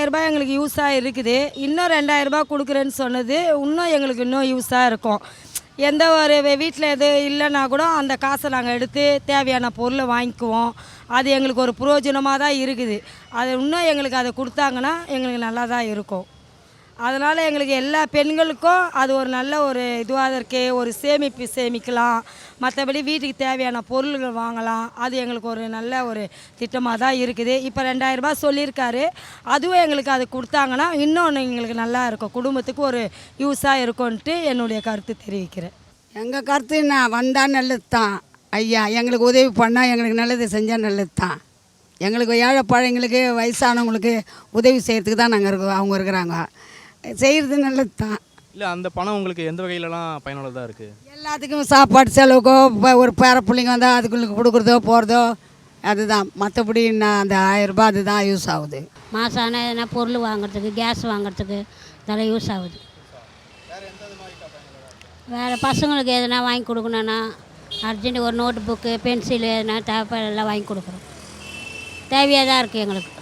ரூபாய் எங்களுக்கு யூஸாக இருக்குது. இன்னும் 2000 ரூபாய் கொடுக்குறேன்னு சொன்னது இன்னும் எங்களுக்கு இன்னும் யூஸாக இருக்கும். எந்த ஒரு வீட்டில் எது இல்லைன்னா கூட அந்த காசை நாங்கள் எடுத்து தேவையான பொருளை வாங்கிக்குவோம். அது எங்களுக்கு ஒரு பிரயோஜனமாக தான் இருக்குது. அது இன்னும் எங்களுக்கு அதை கொடுத்தாங்கன்னா எங்களுக்கு நல்லா தான் இருக்கும். அதனால் எங்களுக்கு எல்லா பெண்களுக்கும் அது ஒரு நல்ல ஒரு இதுவாக இருக்கே, ஒரு சேமிப்பு சேமிக்கலாம், மற்றபடி வீட்டுக்கு தேவையான பொருள்கள் வாங்கலாம். அது எங்களுக்கு ஒரு நல்ல ஒரு திட்டமாக தான் இருக்குது. இப்போ 2000 ரூபாய் சொல்லியிருக்காரு, அதுவும் எங்களுக்கு அது கொடுத்தாங்கன்னா இன்னொன்று எங்களுக்கு நல்லா இருக்கும், குடும்பத்துக்கு ஒரு யூஸாக இருக்கும்ன்ட்டு என்னுடைய கருத்து தெரிவிக்கிறேன். எங்கள் கருத்து நான் வந்தால் நல்லது தான் ஐயா. எங்களுக்கு உதவி பண்ணால் எங்களுக்கு நல்லது செஞ்சால் நல்லது தான். எங்களுக்கு ஏழைப்பாழைங்களுக்கு வயசானவங்களுக்கு உதவி செய்கிறதுக்கு தான் நாங்கள் இருக்கோம். அவங்க இருக்கிறாங்க, செய்கிறது நல்லது தான். இல்லை, அந்த பணம் உங்களுக்கு எந்த வகையிலலாம் பயனுள்ளதாக இருக்குது? எல்லாத்துக்கும் சாப்பாடு செலவுக்கோ, ஒரு பேர பிள்ளைங்க வந்தால் அதுக்குள்ளே கொடுக்குறதோ போகிறதோ, அதுதான். மற்றபடி நான் அந்த 1000 ரூபாய் அதுதான் யூஸ் ஆகுது. மாதம் ஆனால் எதனா பொருள் வாங்குறதுக்கு, கேஸ் வாங்குறதுக்கு இதெல்லாம் யூஸ் ஆகுது. வேறு பசங்களுக்கு எதனா வாங்கி கொடுக்கணுன்னா அர்ஜென்ட் ஒரு நோட்டு புக்கு, பென்சிலு எதனா தேவை எல்லாம் வாங்கி கொடுக்குறோம். தேவையாக தான் இருக்குது எங்களுக்கு.